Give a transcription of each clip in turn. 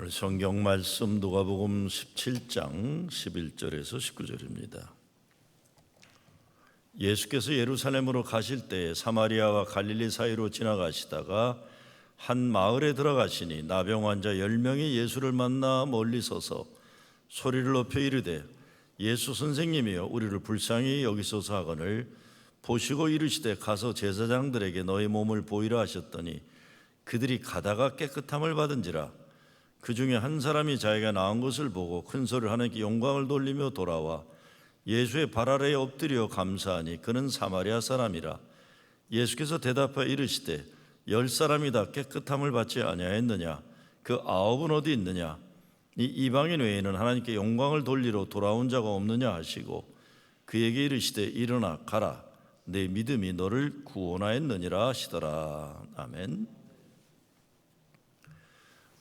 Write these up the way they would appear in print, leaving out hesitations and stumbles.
오늘 성경 말씀 누가복음 17장 11절에서 19절입니다. 예수께서 예루살렘으로 가실 때 사마리아와 갈릴리 사이로 지나가시다가 한 마을에 들어가시니 나병 환자 10명이 예수를 만나 멀리 서서 소리를 높여 이르되 예수 선생님이여 우리를 불쌍히 여기소서 하거늘 보시고 이르시되 가서 제사장들에게 너희 몸을 보이라 하셨더니 그들이 가다가 깨끗함을 받은지라. 그 중에 한 사람이 자기가 나은 것을 보고 큰 소리를 하나님께 영광을 돌리며 돌아와 예수의 발 아래에 엎드려 감사하니 그는 사마리아 사람이라. 예수께서 대답하여 이르시되 10사람이 다 깨끗함을 받지 아니하였느냐? 그 9은 어디 있느냐? 이 이방인 외에는 하나님께 영광을 돌리러 돌아온 자가 없느냐 하시고 그에게 이르시되 일어나 가라 내 믿음이 너를 구원하였느니라 하시더라. 아멘.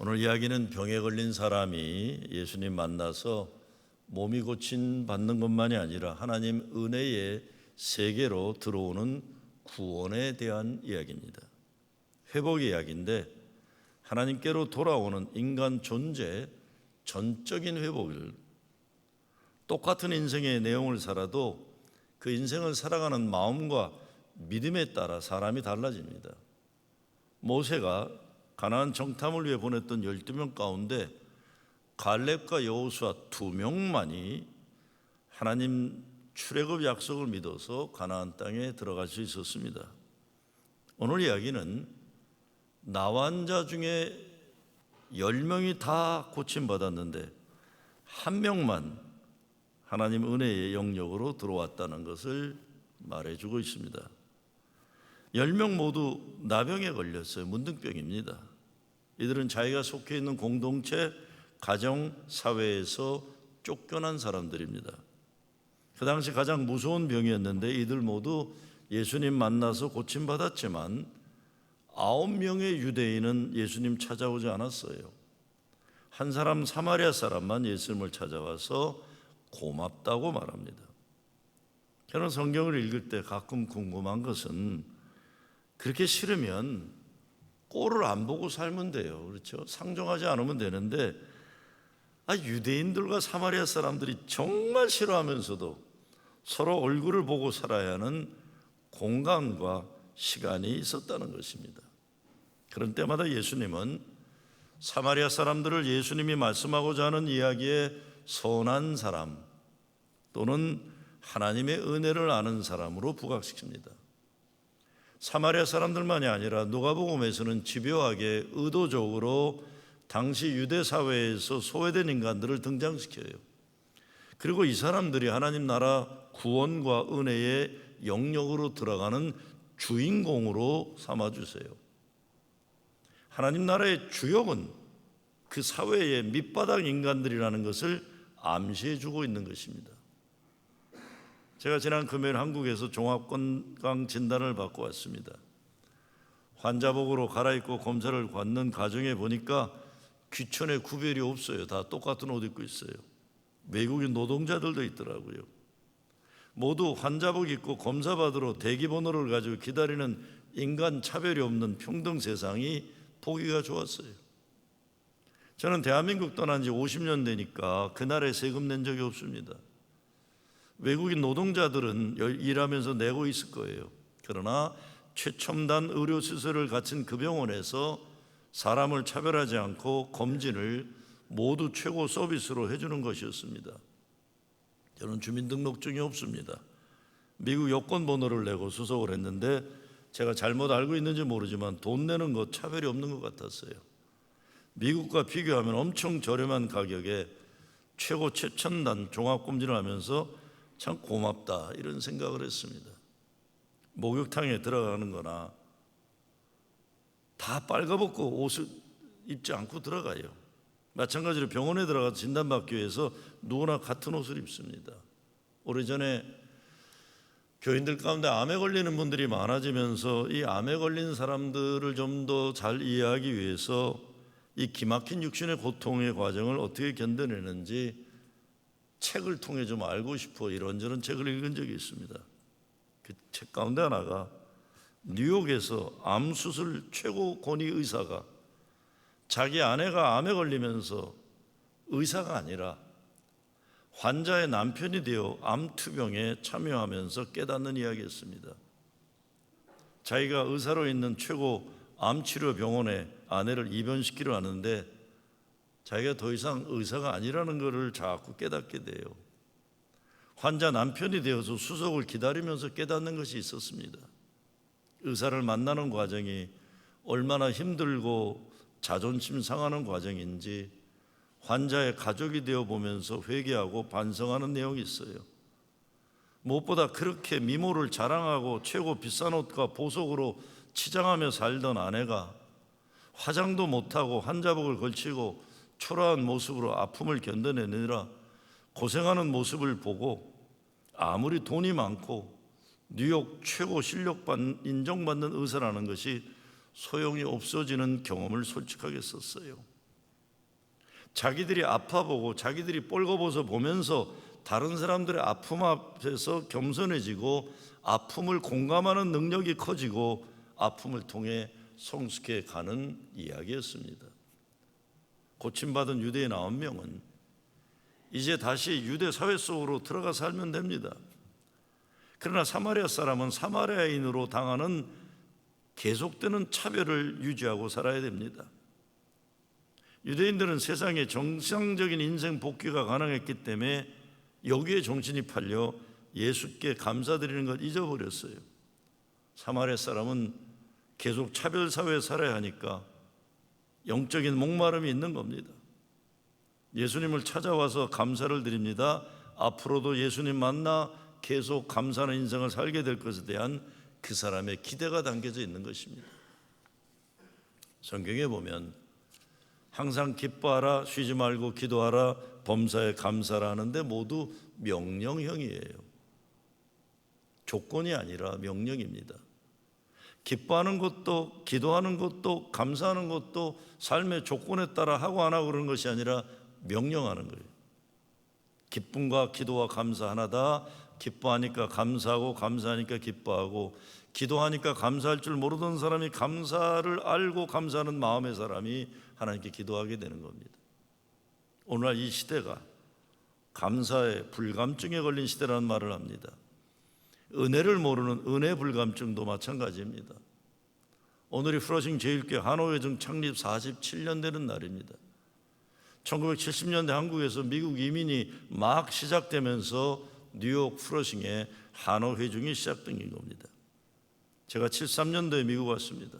오늘 이야기는 병에 걸린 사람이 예수님 만나서 몸이 고침 받는 것만이 아니라 하나님 은혜의 세계로 들어오는 구원에 대한 이야기입니다. 회복의 이야기인데 하나님께로 돌아오는 인간 존재의 전적인 회복을, 똑같은 인생의 내용을 살아도 그 인생을 살아가는 마음과 믿음에 따라 사람이 달라집니다. 모세가 가나안 정탐을 위해 보냈던 12명 가운데 갈렙과 여호수아 2명만이 하나님 출애굽 약속을 믿어서 가나안 땅에 들어갈 수 있었습니다. 오늘 이야기는 나환자 중에 10명이 다 고침받았는데 한 명만 하나님 은혜의 영역으로 들어왔다는 것을 말해주고 있습니다. 10명 모두 나병에 걸렸어요. 문둥병입니다. 이들은 자기가 속해 있는 공동체, 가정, 사회에서 쫓겨난 사람들입니다. 그 당시 가장 무서운 병이었는데 이들 모두 예수님 만나서 고침받았지만 9명의 유대인은 예수님 찾아오지 않았어요. 한 사람 사마리아 사람만 예수님을 찾아와서 고맙다고 말합니다. 저는 성경을 읽을 때 가끔 궁금한 것은 그렇게 싫으면 꼴을 안 보고 살면 돼요. 그렇죠? 상종하지 않으면 되는데 유대인들과 사마리아 사람들이 정말 싫어하면서도 서로 얼굴을 보고 살아야 하는 공간과 시간이 있었다는 것입니다. 그런 때마다 예수님은 사마리아 사람들을 예수님이 말씀하고자 하는 이야기에 선한 사람 또는 하나님의 은혜를 아는 사람으로 부각시킵니다. 사마리아 사람들만이 아니라 누가복음에서는 집요하게 의도적으로 당시 유대 사회에서 소외된 인간들을 등장시켜요. 그리고 이 사람들이 하나님 나라 구원과 은혜의 영역으로 들어가는 주인공으로 삼아주세요. 하나님 나라의 주역은 그 사회의 밑바닥 인간들이라는 것을 암시해주고 있는 것입니다. 제가 지난 금요일 한국에서 종합건강 진단을 받고 왔습니다. 환자복으로 갈아입고 검사를 받는 가정에 보니까 귀천에 구별이 없어요. 다 똑같은 옷 입고 있어요. 외국인 노동자들도 있더라고요. 모두 환자복 입고 검사 받으러 대기번호를 가지고 기다리는 인간 차별이 없는 평등 세상이 보기가 좋았어요. 저는 대한민국 떠난 지 50년 되니까 그날에 세금 낸 적이 없습니다. 외국인 노동자들은 일하면서 내고 있을 거예요. 그러나 최첨단 의료시설을 갖춘 그 병원에서 사람을 차별하지 않고 검진을 모두 최고 서비스로 해주는 것이었습니다. 저는 주민등록증이 없습니다. 미국 여권번호를 내고 수속을 했는데 제가 잘못 알고 있는지 모르지만 돈 내는 것 차별이 없는 것 같았어요. 미국과 비교하면 엄청 저렴한 가격에 최고 최첨단 종합검진을 하면서 참 고맙다 이런 생각을 했습니다. 목욕탕에 들어가는 거나 다 빨가벗고 옷을 입지 않고 들어가요. 마찬가지로 병원에 들어가서 진단받기 위해서 누구나 같은 옷을 입습니다. 오래전에 교인들 가운데 암에 걸리는 분들이 많아지면서 이 암에 걸린 사람들을 좀 더 잘 이해하기 위해서 이 기막힌 육신의 고통의 과정을 어떻게 견뎌내는지 책을 통해 좀 알고 싶어 이런저런 책을 읽은 적이 있습니다. 그 책 가운데 하나가 뉴욕에서 암수술 최고 권위 의사가 자기 아내가 암에 걸리면서 의사가 아니라 환자의 남편이 되어 암 투병에 참여하면서 깨닫는 이야기였습니다. 자기가 의사로 있는 최고 암치료 병원에 아내를 입원시키려 하는데 자기가 더 이상 의사가 아니라는 것을 자꾸 깨닫게 돼요. 환자 남편이 되어서 수속을 기다리면서 깨닫는 것이 있었습니다. 의사를 만나는 과정이 얼마나 힘들고 자존심 상하는 과정인지 환자의 가족이 되어 보면서 회개하고 반성하는 내용이 있어요. 무엇보다 그렇게 미모를 자랑하고 최고 비싼 옷과 보석으로 치장하며 살던 아내가 화장도 못하고 환자복을 걸치고 초라한 모습으로 아픔을 견뎌내느라 고생하는 모습을 보고 아무리 돈이 많고 뉴욕 최고 인정받는 의사라는 것이 소용이 없어지는 경험을 솔직하게 썼어요. 자기들이 아파보고 자기들이 뻘거벗어 보면서 다른 사람들의 아픔 앞에서 겸손해지고 아픔을 공감하는 능력이 커지고 아픔을 통해 성숙해 가는 이야기였습니다. 고침받은 유대인 9명은 이제 다시 유대 사회 속으로 들어가 살면 됩니다. 그러나 사마리아 사람은 사마리아인으로 당하는 계속되는 차별을 유지하고 살아야 됩니다. 유대인들은 세상에 정상적인 인생 복귀가 가능했기 때문에 여기에 정신이 팔려 예수께 감사드리는 걸 잊어버렸어요. 사마리아 사람은 계속 차별 사회에 살아야 하니까 영적인 목마름이 있는 겁니다. 예수님을 찾아와서 감사를 드립니다. 앞으로도 예수님 만나 계속 감사하는 인생을 살게 될 것에 대한 그 사람의 기대가 담겨져 있는 것입니다. 성경에 보면 항상 기뻐하라, 쉬지 말고 기도하라, 범사에 감사라 하는데 모두 명령형이에요. 조건이 아니라 명령입니다. 기뻐하는 것도 기도하는 것도 감사하는 것도 삶의 조건에 따라 하고 안 하고 그러는 것이 아니라 명령하는 거예요. 기쁨과 기도와 감사 하나다. 기뻐하니까 감사하고 감사하니까 기뻐하고 기도하니까 감사할 줄 모르던 사람이 감사를 알고 감사하는 마음의 사람이 하나님께 기도하게 되는 겁니다. 오늘날 이 시대가 감사에 불감증에 걸린 시대라는 말을 합니다. 은혜를 모르는 은혜 불감증도 마찬가지입니다. 오늘이 프러싱 제1교 한옥회중 창립 47년 되는 날입니다. 1970년대 한국에서 미국 이민이 막 시작되면서 뉴욕 프러싱에 한옥회중이 시작된 겁니다. 제가 73년도에 미국 왔습니다.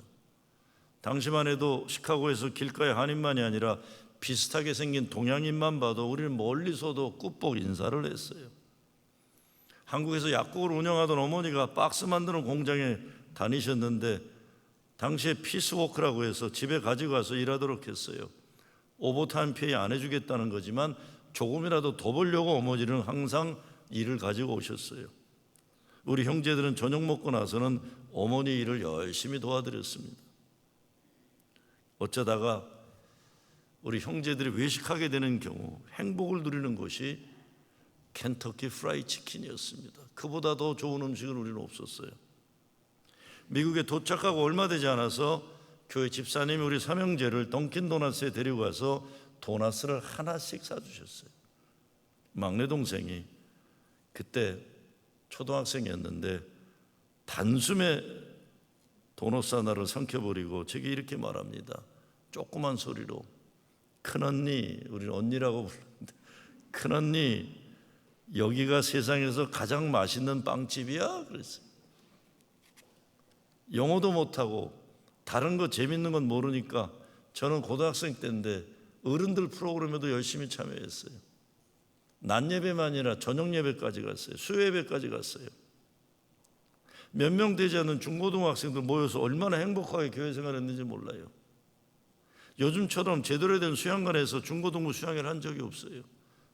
당시만 해도 시카고에서 길가의 한인만이 아니라 비슷하게 생긴 동양인만 봐도 우리는 멀리서도 꾹복 인사를 했어요. 한국에서 약국을 운영하던 어머니가 박스 만드는 공장에 다니셨는데 당시에 피스워크라고 해서 집에 가지고 와서 일하도록 했어요. 오버타임 페이 안 해주겠다는 거지만 조금이라도 더 벌려고 어머니는 항상 일을 가지고 오셨어요. 우리 형제들은 저녁 먹고 나서는 어머니 일을 열심히 도와드렸습니다. 어쩌다가 우리 형제들이 외식하게 되는 경우 행복을 누리는 것이 켄터키 프라이 치킨이었습니다. 그보다 더 좋은 음식은 우리는 없었어요. 미국에 도착하고 얼마 되지 않아서 교회 집사님이 우리 삼형제를 던킨 도넛에 데리고 가서 도넛을 하나씩 사주셨어요. 막내 동생이 그때 초등학생이었는데 단숨에 도넛 하나를 삼켜버리고 제게 이렇게 말합니다. 조그만 소리로 큰언니, 우리는 언니라고 부르는데 큰언니 여기가 세상에서 가장 맛있는 빵집이야? 그랬어요. 영어도 못하고 다른 거 재밌는 건 모르니까 저는 고등학생 때인데 어른들 프로그램에도 열심히 참여했어요. 낮 예배만 아니라 저녁 예배까지 갔어요. 수요 예배까지 갔어요. 몇 명 되지 않는 중고등학생들 모여서 얼마나 행복하게 교회 생활했는지 몰라요. 요즘처럼 제대로 된 수양관에서 중고등부 수양회를 한 적이 없어요.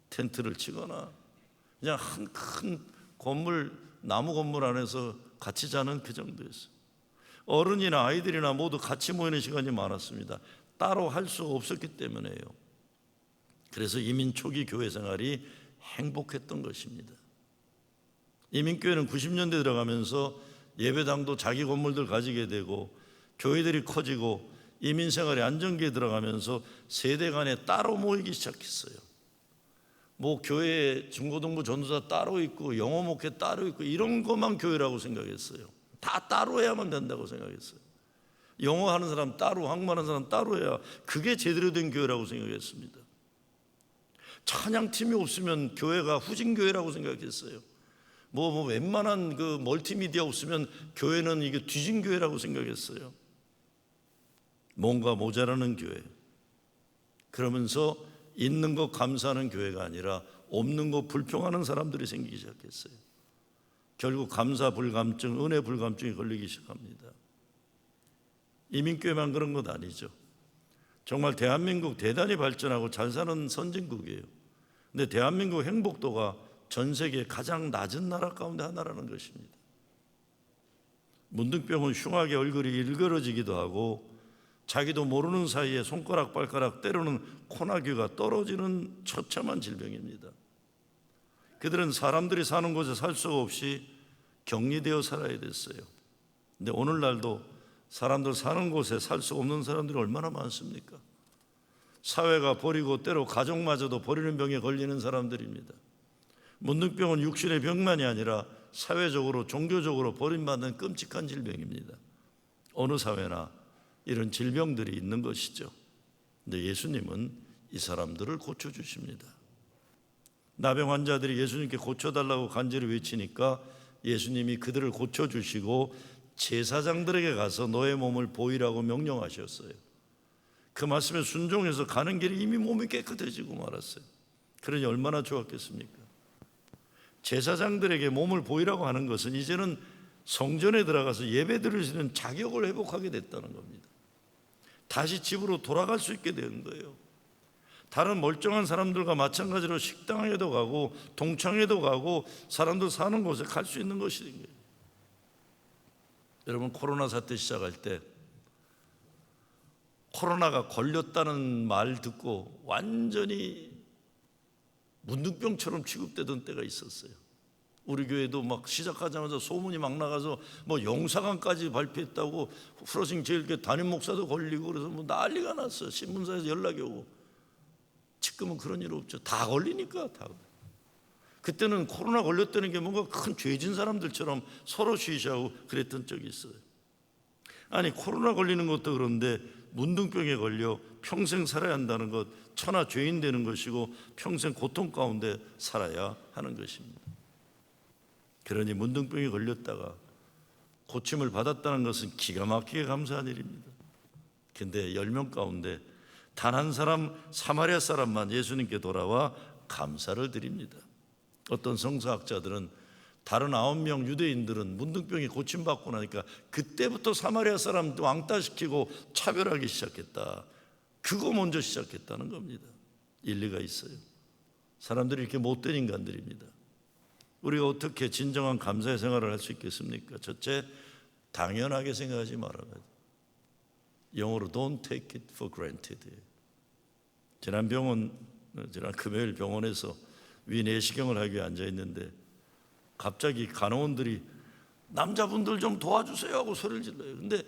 텐트를 치거나 그냥 한 큰 건물, 나무 건물 안에서 같이 자는 그 정도였어요. 어른이나 아이들이나 모두 같이 모이는 시간이 많았습니다. 따로 할 수 없었기 때문에요. 그래서 이민 초기 교회 생활이 행복했던 것입니다. 이민교회는 90년대 들어가면서 예배당도 자기 건물들 가지게 되고 교회들이 커지고 이민 생활의 안정기에 들어가면서 세대 간에 따로 모이기 시작했어요. 뭐 교회에 중고등부 전도사 따로 있고 영어 목회 따로 있고 이런 것만 교회라고 생각했어요. 다 따로 해야만 된다고 생각했어요. 영어 하는 사람 따로, 한국말 하는 사람 따로 해야 그게 제대로 된 교회라고 생각했습니다. 찬양팀이 없으면 교회가 후진교회라고 생각했어요. 뭐 웬만한 그 멀티미디어 없으면 교회는 이게 뒤진 교회라고 생각했어요. 뭔가 모자라는 교회. 그러면서 있는 거 감사하는 교회가 아니라 없는 거 불평하는 사람들이 생기기 시작했어요. 결국 감사 불감증, 은혜 불감증이 걸리기 시작합니다. 이민교회만 그런 것 아니죠. 정말 대한민국 대단히 발전하고 잘 사는 선진국이에요. 근데 대한민국 행복도가 전 세계 가장 낮은 나라 가운데 하나라는 것입니다. 문득병은 흉하게 얼굴이 일그러지기도 하고 자기도 모르는 사이에 손가락 발가락 때로는 코나귀가 떨어지는 처참한 질병입니다. 그들은 사람들이 사는 곳에 살 수가 없이 격리되어 살아야 됐어요. 근데 오늘날도 사람들 사는 곳에 살 수 없는 사람들이 얼마나 많습니까? 사회가 버리고 때로 가족마저도 버리는 병에 걸리는 사람들입니다. 문득병은 육신의 병만이 아니라 사회적으로 종교적으로 버림받는 끔찍한 질병입니다. 어느 사회나 이런 질병들이 있는 것이죠. 근데 예수님은 이 사람들을 고쳐주십니다. 나병 환자들이 예수님께 고쳐달라고 간절히 외치니까 예수님이 그들을 고쳐주시고 제사장들에게 가서 너의 몸을 보이라고 명령하셨어요. 그 말씀에 순종해서 가는 길에 이미 몸이 깨끗해지고 말았어요. 그러니 얼마나 좋았겠습니까? 제사장들에게 몸을 보이라고 하는 것은 이제는 성전에 들어가서 예배 드릴 수 있는 자격을 회복하게 됐다는 겁니다. 다시 집으로 돌아갈 수 있게 된 거예요. 다른 멀쩡한 사람들과 마찬가지로 식당에도 가고 동창회도 가고 사람들 사는 곳에 갈 수 있는 것이 된 거예요. 여러분, 코로나 사태 시작할 때 코로나가 걸렸다는 말 듣고 완전히 문둥병처럼 취급되던 때가 있었어요. 우리 교회도 막 시작하자마자 소문이 막 나가서 뭐 영사관까지 발표했다고, 프로싱 제일교회 담임 목사도 걸리고 그래서 뭐 난리가 났어요. 신문사에서 연락이 오고. 지금은 그런 일 없죠. 다 걸리니까 다. 그때는 코로나 걸렸다는 게 뭔가 큰 죄진 사람들처럼 서로 쉬쉬하고 그랬던 적이 있어요. 아니, 코로나 걸리는 것도 그런데 문둥병에 걸려 평생 살아야 한다는 것, 천하 죄인 되는 것이고 평생 고통 가운데 살아야 하는 것입니다. 그러니 문둥병에 걸렸다가 고침을 받았다는 것은 기가 막히게 감사한 일입니다. 그런데 10명 가운데 단 한 사람, 사마리아 사람만 예수님께 돌아와 감사를 드립니다. 어떤 성서학자들은 다른 9명 유대인들은 문둥병이 고침받고 나니까 그때부터 사마리아 사람도 왕따시키고 차별하기 시작했다. 그거 먼저 시작했다는 겁니다. 일리가 있어요. 사람들이 이렇게 못된 인간들입니다. 우리가 어떻게 진정한 감사의 생활을 할 수 있겠습니까? 첫째, 당연하게 생각하지 말아야 돼요. 영어로 don't take it for granted. 지난 금요일 병원에서 위내시경을 하기 위해 앉아 있는데 갑자기 간호원들이 남자분들 좀 도와주세요 하고 소리를 질러요. 근데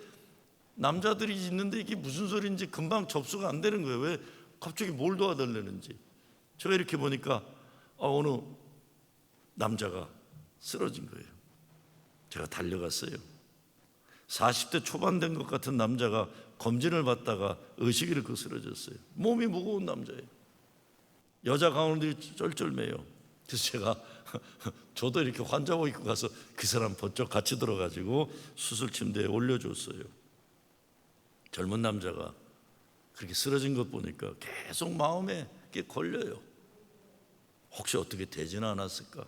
남자들이 있는데 이게 무슨 소리인지 금방 접수가 안 되는 거예요. 왜 갑자기 뭘 도와달라는지. 제가 이렇게 보니까 어느 남자가 쓰러진 거예요. 제가 달려갔어요. 40대 초반 된 것 같은 남자가 검진을 받다가 의식을 잃고 쓰러졌어요. 몸이 무거운 남자예요. 여자 간호원들이 쩔쩔매요. 그래서 제가 저도 이렇게 환자복 입고 가서 그 사람 번쩍 같이 들어가지고 수술 침대에 올려줬어요. 젊은 남자가 그렇게 쓰러진 것 보니까 계속 마음에 이게 걸려요. 혹시 어떻게 되지는 않았을까?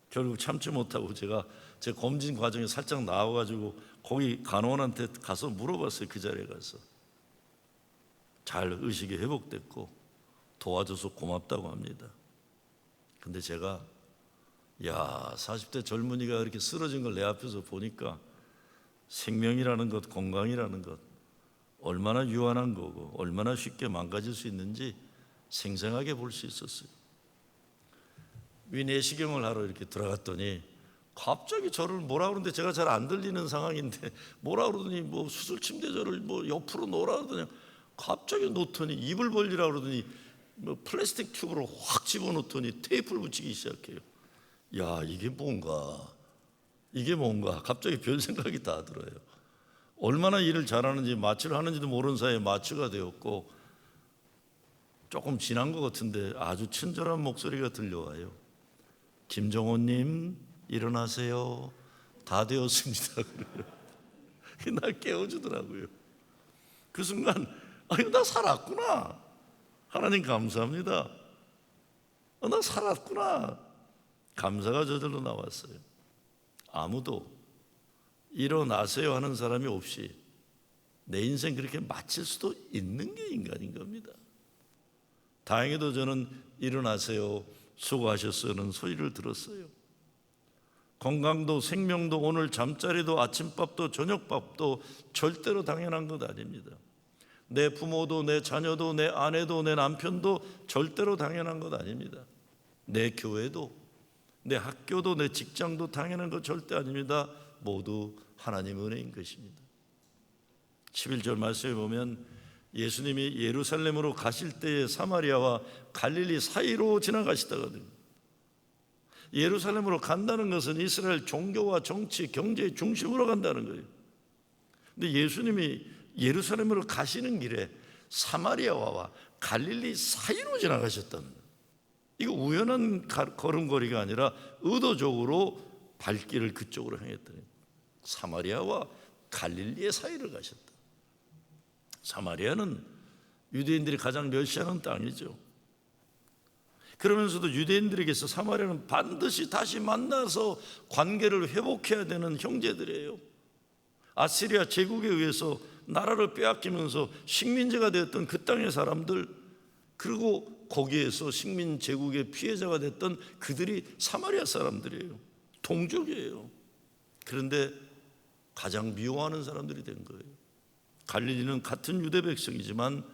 결국 참지 못하고 제가 제 검진 과정에 살짝 나와가지고 거기 간호원한테 가서 물어봤어요. 그 자리에 가서. 잘 의식이 회복됐고 도와줘서 고맙다고 합니다. 근데 제가 40대 젊은이가 이렇게 쓰러진 걸 내 앞에서 보니까 생명이라는 것, 건강이라는 것 얼마나 유한한 거고 얼마나 쉽게 망가질 수 있는지 생생하게 볼 수 있었어요. 위내시경을 하러 이렇게 들어갔더니 갑자기 저를 뭐라 그러는데 제가 잘 안 들리는 상황인데 뭐라 그러더니 뭐 수술 침대 저를 뭐 옆으로 놓으라 그러더니 갑자기 놓더니 입을 벌리라 그러더니 뭐 플라스틱 튜브로 확 집어넣더니 테이프를 붙이기 시작해요. 야, 이게 뭔가 갑자기 별 생각이 다 들어요. 얼마나 일을 잘하는지 마취를 하는지도 모르는 사이에 마취가 되었고, 조금 지난 것 같은데 아주 친절한 목소리가 들려와요. 김정호님 일어나세요. 다 되었습니다. 그래요. 날 깨워주더라고요. 그 순간 나 살았구나. 하나님 감사합니다. 나 살았구나. 감사가 저절로 나왔어요. 아무도 일어나세요 하는 사람이 없이 내 인생 그렇게 마칠 수도 있는 게 인간인 겁니다. 다행히도 저는 일어나세요, 수고하셨어요는 소리를 들었어요. 건강도 생명도 오늘 잠자리도 아침밥도 저녁밥도 절대로 당연한 것 아닙니다. 내 부모도 내 자녀도 내 아내도 내 남편도 절대로 당연한 것 아닙니다. 내 교회도 내 학교도 내 직장도 당연한 것 절대 아닙니다. 모두 하나님 은혜인 것입니다. 11절 말씀에 보면 예수님이 예루살렘으로 가실 때에 사마리아와 갈릴리 사이로 지나가시다거든요. 예루살렘으로 간다는 것은 이스라엘 종교와 정치, 경제의 중심으로 간다는 거예요. 근데 예수님이 예루살렘으로 가시는 길에 사마리아와 갈릴리 사이로 지나가셨다는 거예요. 이거 우연한 걸음걸이가 아니라 의도적으로 발길을 그쪽으로 향했더니 사마리아와 갈릴리의 사이를 가셨다. 사마리아는 유대인들이 가장 멸시하는 땅이죠. 그러면서도 유대인들에게서 사마리아는 반드시 다시 만나서 관계를 회복해야 되는 형제들이에요. 아시리아 제국에 의해서 나라를 빼앗기면서 식민지가 되었던 그 땅의 사람들, 그리고 거기에서 식민 제국의 피해자가 됐던 그들이 사마리아 사람들이에요. 동족이에요. 그런데 가장 미워하는 사람들이 된 거예요. 갈릴리는 같은 유대 백성이지만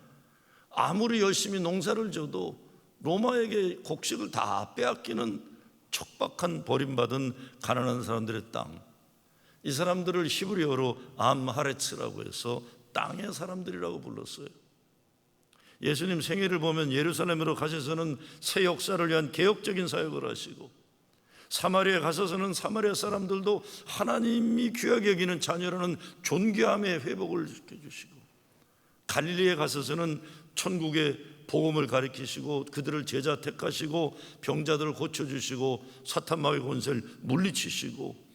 아무리 열심히 농사를 져도 로마에게 곡식을 다 빼앗기는 척박한 버림받은 가난한 사람들의 땅, 이 사람들을 히브리어로 암하레츠라고 해서 땅의 사람들이라고 불렀어요. 예수님 생애를 보면 예루살렘으로 가셔서는 새 역사를 위한 개혁적인 사역을 하시고, 사마리아에 가셔서는 사마리아 사람들도 하나님이 귀하게 여기는 자녀라는 존귀함의 회복을 시켜주시고, 갈릴리에 가셔서는 천국의 복음을 가르치시고 그들을 제자 택하시고 병자들을 고쳐주시고 사탄마귀 권세를 물리치시고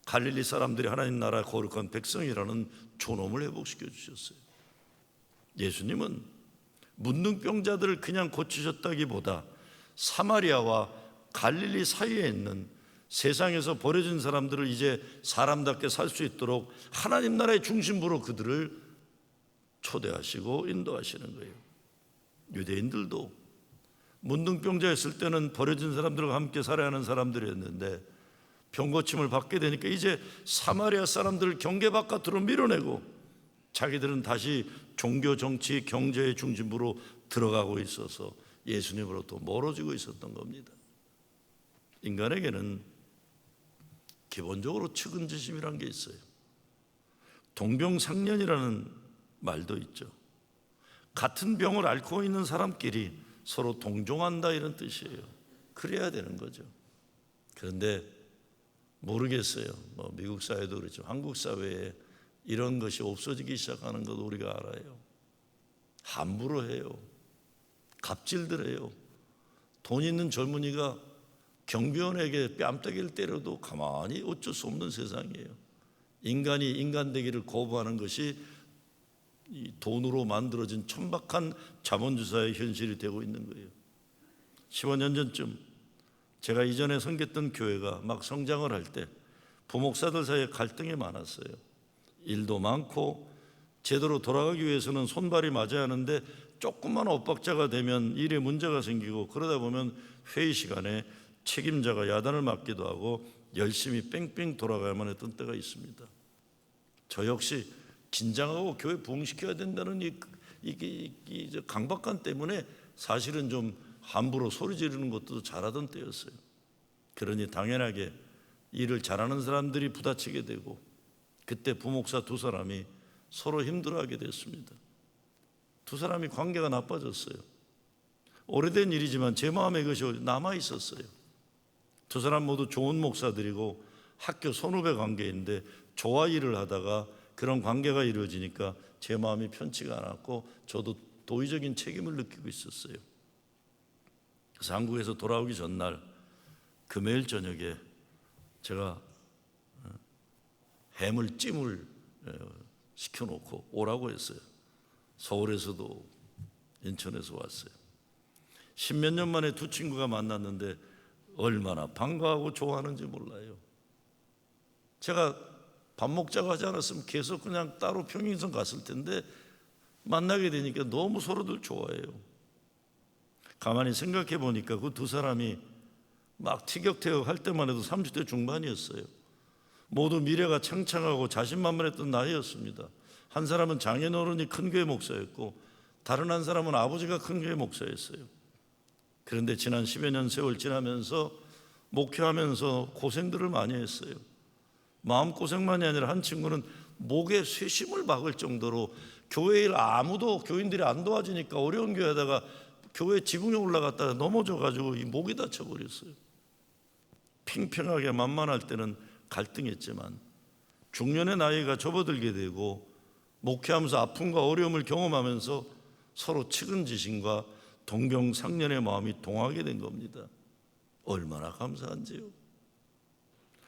갈릴리 사람들이 하나님 나라 거룩한 백성이라는 존엄을 회복시켜 주셨어요. 예수님은 문둥병자들을 그냥 고치셨다기보다 사마리아와 갈릴리 사이에 있는 세상에서 버려진 사람들을 이제 사람답게 살 수 있도록 하나님 나라의 중심부로 그들을 초대하시고 인도하시는 거예요. 유대인들도 문둥병자였을 때는 버려진 사람들과 함께 살아야 하는 사람들이었는데 병고침을 받게 되니까 이제 사마리아 사람들을 경계 바깥으로 밀어내고 자기들은 다시 종교, 정치, 경제의 중심부로 들어가고 있어서 예수님으로부터 멀어지고 있었던 겁니다. 인간에게는 기본적으로 측은지심이라는 게 있어요. 동병상련이라는 말도 있죠. 같은 병을 앓고 있는 사람끼리 서로 동종한다 이런 뜻이에요. 그래야 되는 거죠. 그런데 모르겠어요. 미국 사회도 그렇죠. 한국 사회에 이런 것이 없어지기 시작하는 것 우리가 알아요. 함부로 해요. 갑질들 해요. 돈 있는 젊은이가 경비원에게 뺨때기를 때려도 가만히 어쩔 수 없는 세상이에요. 인간이 인간 되기를 거부하는 것이 이 돈으로 만들어진 천박한 자본주의사의 현실이 되고 있는 거예요. 15년 전쯤 제가 이전에 섬겼던 교회가 막 성장을 할 때 부목사들 사이에 갈등이 많았어요. 일도 많고 제대로 돌아가기 위해서는 손발이 맞아야 하는데 조금만 엇박자가 되면 일에 문제가 생기고, 그러다 보면 회의 시간에 책임자가 야단을 맞기도 하고 열심히 뺑뺑 돌아가야만 했던 때가 있습니다. 저 역시 긴장하고 교회 부흥시켜야 된다는 이 강박관 때문에 사실은 좀 함부로 소리 지르는 것도 잘하던 때였어요. 그러니 당연하게 일을 잘하는 사람들이 부딪히게 되고, 그때 부목사 두 사람이 서로 힘들어하게 됐습니다. 두 사람이 관계가 나빠졌어요. 오래된 일이지만 제 마음에 그것이 남아 있었어요. 두 사람 모두 좋은 목사들이고 학교 선후배 관계인데 조화 일을 하다가 그런 관계가 이루어지니까 제 마음이 편치가 않았고 저도 도의적인 책임을 느끼고 있었어요. 그래서 한국에서 돌아오기 전날 금요일 저녁에 제가 해물찜을 시켜놓고 오라고 했어요. 서울에서도 인천에서 왔어요. 10몇 년 만에 두 친구가 만났는데 얼마나 반가워하고 좋아하는지 몰라요. 제가 밥 먹자고 하지 않았으면 계속 그냥 따로 평행선 갔을 텐데 만나게 되니까 너무 서로들 좋아해요. 가만히 생각해 보니까 그 두 사람이 막 티격태격 할 때만 해도 30대 중반이었어요. 모두 미래가 창창하고 자신만만했던 나이였습니다. 한 사람은 장인어른이 큰 교회 목사였고 다른 한 사람은 아버지가 큰 교회 목사였어요. 그런데 지난 10여 년 세월 지나면서 목회하면서 고생들을 많이 했어요. 마음고생만이 아니라 한 친구는 목에 쇠심을 박을 정도로 교회 일 아무도 교인들이 안 도와주니까 어려운 교회에다가 교회 지붕에 올라갔다가 넘어져가지고 이 목이 다쳐버렸어요. 팽팽하게 만만할 때는 갈등했지만 중년의 나이가 접어들게 되고 목회하면서 아픔과 어려움을 경험하면서 서로 측은지심과 동병상련의 마음이 동하게 된 겁니다. 얼마나 감사한지요.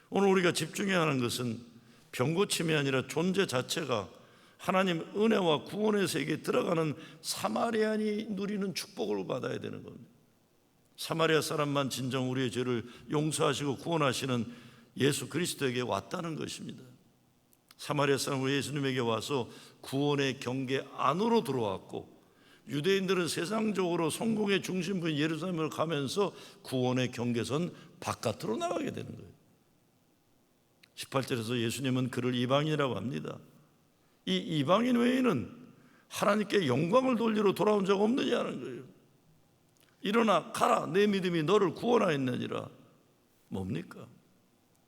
오늘 우리가 집중해야 하는 것은 병고침이 아니라 존재 자체가 하나님 은혜와 구원의 세계에 들어가는 사마리아인이 누리는 축복을 받아야 되는 겁니다. 사마리아 사람만 진정 우리의 죄를 용서하시고 구원하시는 예수 그리스도에게 왔다는 것입니다. 사마리아 사람은 예수님에게 와서 구원의 경계 안으로 들어왔고, 유대인들은 세상적으로 성공의 중심부인 예루살렘을 가면서 구원의 경계선 바깥으로 나가게 되는 거예요. 18절에서 예수님은 그를 이방인이라고 합니다. 이 이방인 외에는 하나님께 영광을 돌리러 돌아온 적 없느냐는 거예요. 일어나 가라, 내 믿음이 너를 구원하였느니라. 뭡니까?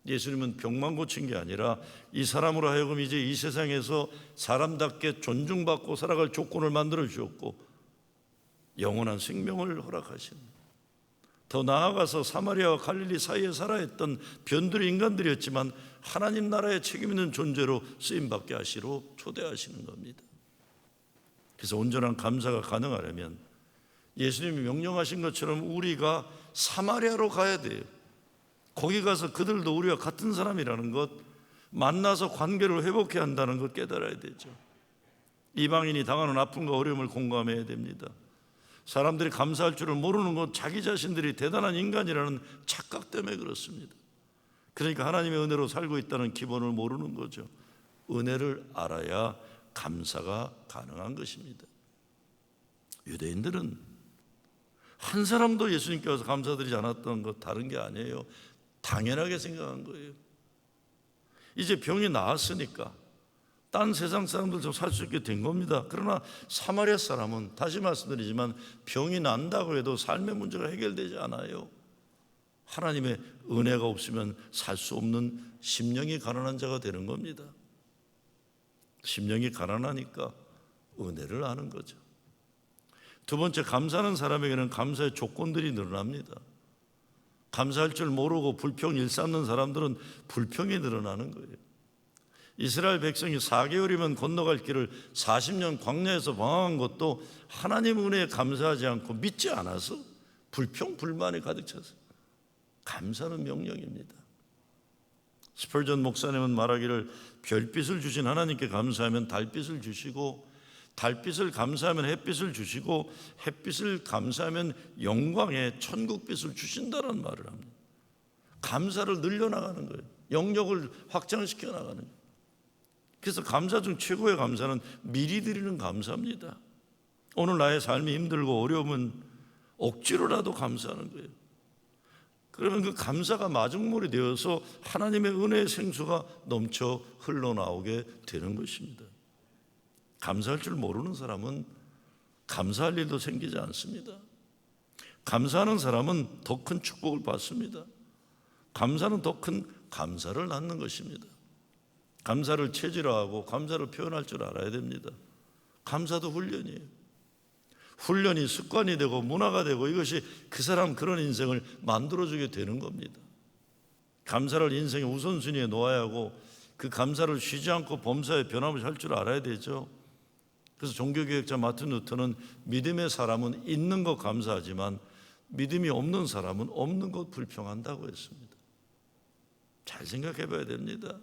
예수님은 병만 고친 게 아니라 이 사람으로 하여금 이제 이 세상에서 사람답게 존중받고 살아갈 조건을 만들어 주었고 영원한 생명을 허락하신, 더 나아가서 사마리아와 갈릴리 사이에 살아 있던 변두리 인간들이었지만 하나님 나라에 책임 있는 존재로 쓰임받게 하시러 초대하시는 겁니다. 그래서 온전한 감사가 가능하려면 예수님이 명령하신 것처럼 우리가 사마리아로 가야 돼요. 거기 가서 그들도 우리와 같은 사람이라는 것, 만나서 관계를 회복해야 한다는 것 깨달아야 되죠. 이방인이 당하는 아픔과 어려움을 공감해야 됩니다. 사람들이 감사할 줄을 모르는 건 자기 자신들이 대단한 인간이라는 착각 때문에 그렇습니다. 그러니까 하나님의 은혜로 살고 있다는 기본을 모르는 거죠. 은혜를 알아야 감사가 가능한 것입니다. 유대인들은 한 사람도 예수님께 와서 감사드리지 않았던 것 다른 게 아니에요. 당연하게 생각한 거예요. 이제 병이 나았으니까 딴 세상 사람들도 살 수 있게 된 겁니다. 그러나 사마리아 사람은 다시 말씀드리지만 병이 난다고 해도 삶의 문제가 해결되지 않아요. 하나님의 은혜가 없으면 살 수 없는 심령이 가난한 자가 되는 겁니다. 심령이 가난하니까 은혜를 아는 거죠. 두 번째, 감사하는 사람에게는 감사의 조건들이 늘어납니다. 감사할 줄 모르고 불평 일삼는 사람들은 불평이 늘어나는 거예요. 이스라엘 백성이 4개월이면 건너갈 길을 40년 광야에서 방황한 것도 하나님 은혜에 감사하지 않고 믿지 않아서 불평 불만이 가득 찼어요. 감사는 명령입니다. 스펄전 목사님은 말하기를 별빛을 주신 하나님께 감사하면 달빛을 주시고, 달빛을 감사하면 햇빛을 주시고, 햇빛을 감사하면 영광의 천국빛을 주신다는 말을 합니다. 감사를 늘려나가는 거예요. 영역을 확장시켜 나가는 거예요. 그래서 감사 중 최고의 감사는 미리 드리는 감사입니다. 오늘 나의 삶이 힘들고 어려우면 억지로라도 감사하는 거예요. 그러면 그 감사가 마중물이 되어서 하나님의 은혜의 생수가 넘쳐 흘러나오게 되는 것입니다. 감사할 줄 모르는 사람은 감사할 일도 생기지 않습니다. 감사하는 사람은 더 큰 축복을 받습니다. 감사는 더 큰 감사를 낳는 것입니다. 감사를 체질화하고 감사를 표현할 줄 알아야 됩니다. 감사도 훈련이에요. 훈련이 습관이 되고 문화가 되고 이것이 그 사람 그런 인생을 만들어주게 되는 겁니다. 감사를 인생의 우선순위에 놓아야 하고 그 감사를 쉬지 않고 범사에 변함없이 할 줄 알아야 되죠. 그래서 종교개혁자 마틴 루터는 믿음의 사람은 있는 것 감사하지만 믿음이 없는 사람은 없는 것 불평한다고 했습니다. 잘 생각해 봐야 됩니다.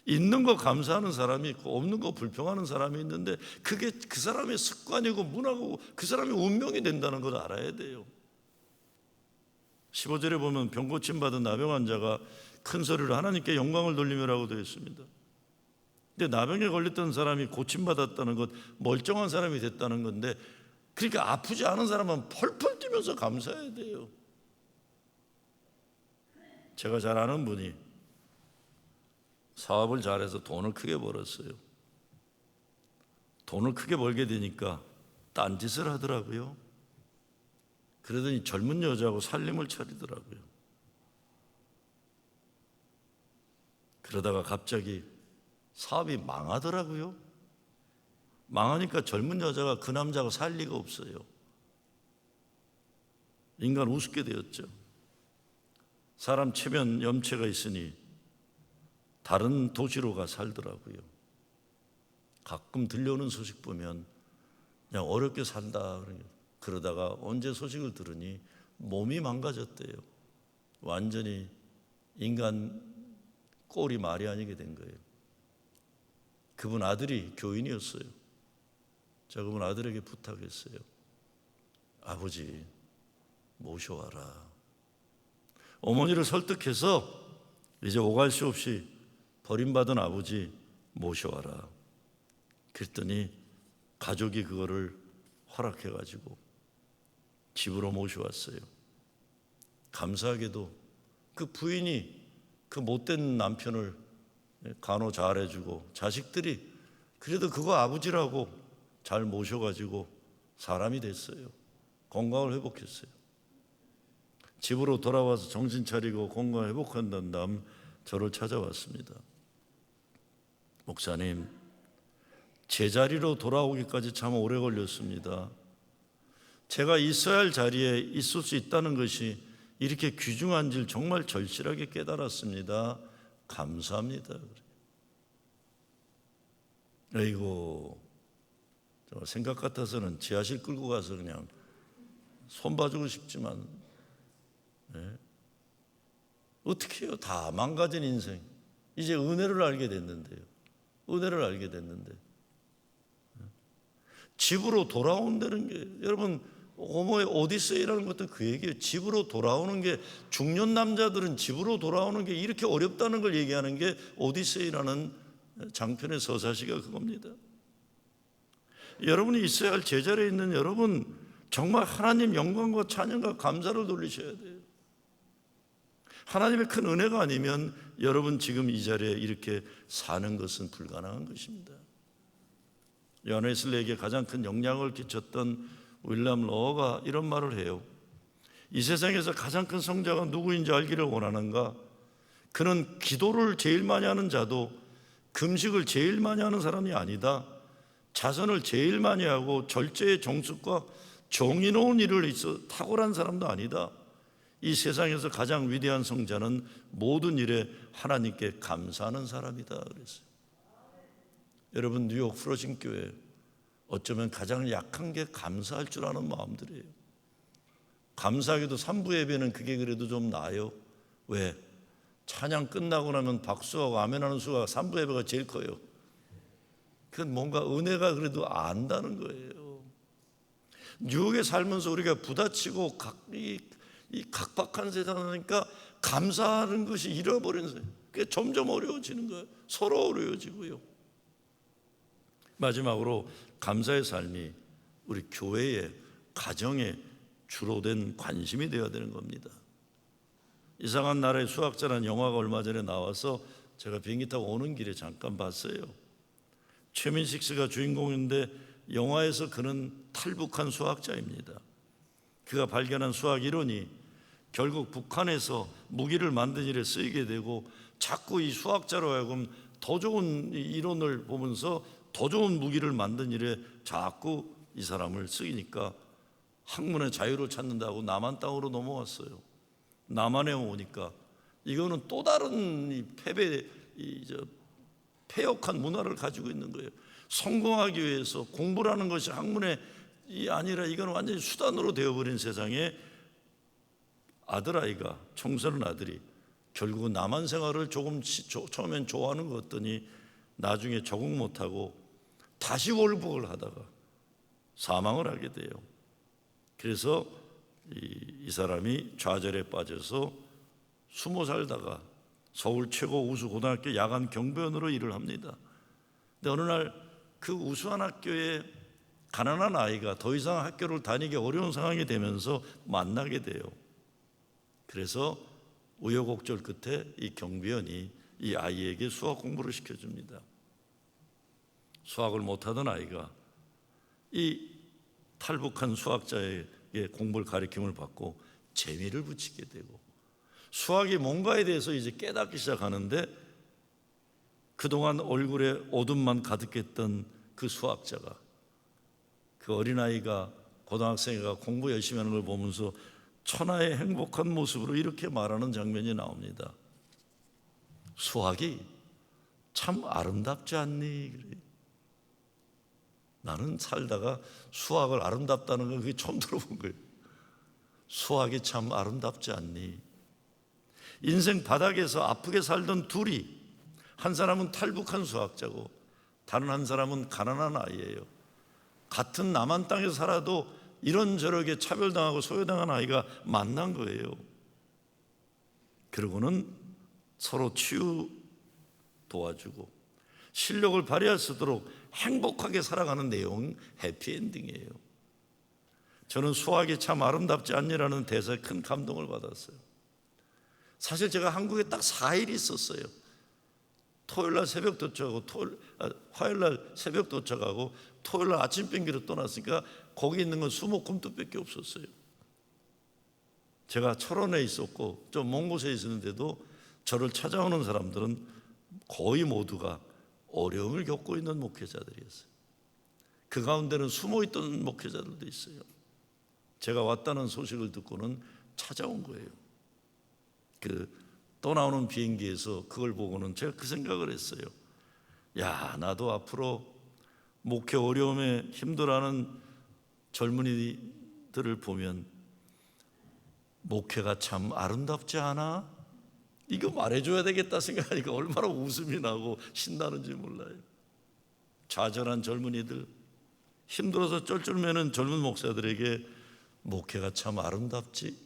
있는 거 감사하는 사람이 있고 없는 거 불평하는 사람이 있는데 그게 그 사람의 습관이고 문화고 그 사람의 운명이 된다는 걸 알아야 돼요. 15절에 보면 병 고침 받은 나병 환자가 큰 소리로 하나님께 영광을 돌리며라고 되어 있습니다. 근데 나병에 걸렸던 사람이 고침받았다는 것, 멀쩡한 사람이 됐다는 건데, 그러니까 아프지 않은 사람은 펄펄 뛰면서 감사해야 돼요. 제가 잘 아는 분이 사업을 잘해서 돈을 크게 벌었어요. 돈을 크게 벌게 되니까 딴짓을 하더라고요. 그러더니 젊은 여자하고 살림을 차리더라고요. 그러다가 갑자기 사업이 망하더라고요. 망하니까 젊은 여자가 그 남자하고 살 리가 없어요. 인간 우습게 되었죠. 사람 체면 염체가 있으니 다른 도시로 가 살더라고요. 가끔 들려오는 소식 보면 그냥 어렵게 산다. 그러다가 언제 소식을 들으니 몸이 망가졌대요. 완전히 인간 꼴이 말이 아니게 된 거예요. 그분 아들이 교인이었어요. 제가 그분 아들에게 부탁했어요. 아버지 모셔와라. 어머니를 설득해서 이제 오갈 수 없이 버림받은 아버지 모셔와라. 그랬더니 가족이 그거를 허락해가지고 집으로 모셔왔어요. 감사하게도 그 부인이 그 못된 남편을 간호 잘해주고 자식들이 그래도 그거 아버지라고 잘 모셔가지고 사람이 됐어요. 건강을 회복했어요. 집으로 돌아와서 정신 차리고 건강을 회복한다는 다음 저를 찾아왔습니다. 목사님, 제자리로 돌아오기까지 참 오래 걸렸습니다. 제가 있어야 할 자리에 있을 수 있다는 것이 이렇게 귀중한 줄 정말 절실하게 깨달았습니다. 감사합니다. 아이고, 생각 같아서는 지하실 끌고 가서 그냥 손 봐주고 싶지만 어떻게 해요? 다 망가진 인생. 이제 은혜를 알게 됐는데요. 은혜를 알게 됐는데 집으로 돌아온다는 게, 여러분 호모의 오디세이라는 것도 그 얘기예요. 집으로 돌아오는 게, 중년 남자들은 집으로 돌아오는 게 이렇게 어렵다는 걸 얘기하는 게 오디세이라는 장편의 서사시가 그겁니다. 여러분이 있어야 할 제자리에 있는 여러분, 정말 하나님 영광과 찬양과 감사를 돌리셔야 돼요. 하나님의 큰 은혜가 아니면 여러분 지금 이 자리에 이렇게 사는 것은 불가능한 것입니다. 요한 웨슬리에게 가장 큰 영향을 끼쳤던 윌리엄 로어가 이런 말을 해요. 이 세상에서 가장 큰 성자가 누구인지 알기를 원하는가? 그는 기도를 제일 많이 하는 자도 금식을 제일 많이 하는 사람이 아니다. 자선을 제일 많이 하고 절제의 정숙과 정의로운 일을 있어 탁월한 사람도 아니다. 이 세상에서 가장 위대한 성자는 모든 일에 하나님께 감사하는 사람이다 그랬어요. 여러분, 뉴욕 프로신 교회 어쩌면 가장 약한 게 감사할 줄 아는 마음들이에요. 감사하게도 3부 예배는 그게 그래도 좀 나아요. 왜? 찬양 끝나고 나면 박수하고 아멘하는 수가 3부 예배가 제일 커요. 그건 뭔가 은혜가 그래도 안다는 거예요. 뉴욕에 살면서 우리가 부딪히고 이 각박한 세상이니까 감사하는 것이 잃어버리는 거예요. 그게 점점 어려워지는 거예요. 서로 어려워지고요. 마지막으로 감사의 삶이 우리 교회의 가정에 주로 된 관심이 되어야 되는 겁니다. 이상한 나라의 수학자라는 영화가 얼마 전에 나와서 제가 비행기 타고 오는 길에 잠깐 봤어요. 최민식 씨가 주인공인데 영화에서 그는 탈북한 수학자입니다. 그가 발견한 수학 이론이 결국 북한에서 무기를 만든 일에 쓰이게 되고 자꾸 이 수학자로 하여금 더 좋은 이론을 보면서 더 좋은 무기를 만든 일에 자꾸 이 사람을 쓰이니까 학문의 자유를 찾는다고 남한 땅으로 넘어왔어요. 남한에 오니까 이거는 또 다른 이 패역한 문화를 가지고 있는 거예요. 성공하기 위해서 공부라는 것이 학문이 아니라 이건 완전히 수단으로 되어버린 세상에 아들아이가, 청소년 아들이 결국은 남한 생활을 처음엔 좋아하는 것 같더니 나중에 적응 못하고 다시 월북을 하다가 사망을 하게 돼요. 그래서 이 사람이 좌절에 빠져서 숨어 살다가 서울 최고 우수 고등학교 야간 경비원으로 일을 합니다. 근데 어느 날 그 우수한 학교에 가난한 아이가 더 이상 학교를 다니기 어려운 상황이 되면서 만나게 돼요. 그래서 우여곡절 끝에 이 경비원이 이 아이에게 수학 공부를 시켜줍니다. 수학을 못하던 아이가 이 탈북한 수학자에게 공부를 가르침을 받고 재미를 붙이게 되고 수학이 뭔가에 대해서 이제 깨닫기 시작하는데 그동안 얼굴에 어둠만 가득했던 그 수학자가, 그 어린아이가, 고등학생이가 공부 열심히 하는 걸 보면서 천하의 행복한 모습으로 이렇게 말하는 장면이 나옵니다. 수학이 참 아름답지 않니? 그래. 나는 살다가 수학을 아름답다는 걸 그게 처음 들어본 거예요. 수학이 참 아름답지 않니? 인생 바닥에서 아프게 살던 둘이, 한 사람은 탈북한 수학자고 다른 한 사람은 가난한 아이예요. 같은 남한 땅에서 살아도 이런저렇게 차별당하고 소외당한 아이가 만난 거예요. 그러고는 서로 치유 도와주고 실력을 발휘할 수 있도록 행복하게 살아가는 내용, 해피엔딩이에요. 저는 수학이 참 아름답지 않니라는 대사에 큰 감동을 받았어요. 사실 제가 한국에 딱 4일 있었어요. 토요일날 새벽 도착하고 화요일날 새벽 도착하고 토요일날 아침 비행기로 떠났으니까 거기 있는 건 수목금토밖에 없었어요. 제가 철원에 있었고 좀 먼 곳에 있었는데도 저를 찾아오는 사람들은 거의 모두가 어려움을 겪고 있는 목회자들이었어요. 그 가운데는 숨어있던 목회자들도 있어요. 제가 왔다는 소식을 듣고는 찾아온 거예요. 떠나오는 비행기에서 그걸 보고는 제가 그 생각을 했어요. 야, 나도 앞으로 목회 어려움에 힘들어하는 젊은이들을 보면 목회가 참 아름답지 않아? 이거 말해줘야 되겠다 생각하니까 얼마나 웃음이 나고 신나는지 몰라요. 좌절한 젊은이들, 힘들어서 쩔쩔매는 젊은 목사들에게 목회가 참 아름답지?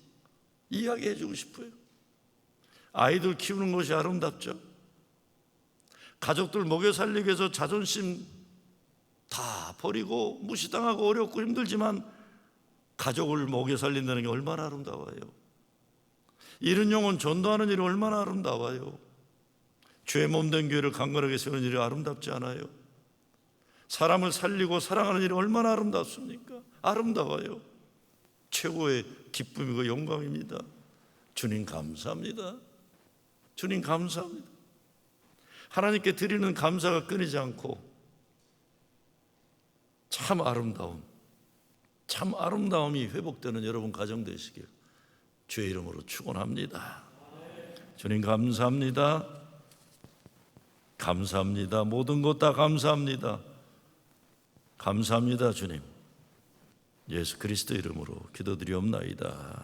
이야기해주고 싶어요. 아이들 키우는 것이 아름답죠. 가족들 먹여 살리기 위해서 자존심 다 버리고 무시당하고 어렵고 힘들지만 가족을 먹여 살린다는 게 얼마나 아름다워요. 잃은 영혼 전도하는 일이 얼마나 아름다워요. 죄 몸된 교회를 강건하게 세우는 일이 아름답지 않아요? 사람을 살리고 사랑하는 일이 얼마나 아름답습니까? 아름다워요. 최고의 기쁨이고 영광입니다. 주님 감사합니다. 주님 감사합니다. 하나님께 드리는 감사가 끊이지 않고 참 아름다움이 회복되는 여러분 가정 되시길 주의 이름으로 축원합니다. 주님 감사합니다. 감사합니다. 모든 것 다 감사합니다. 감사합니다. 주님, 예수 그리스도 이름으로 기도드리옵나이다.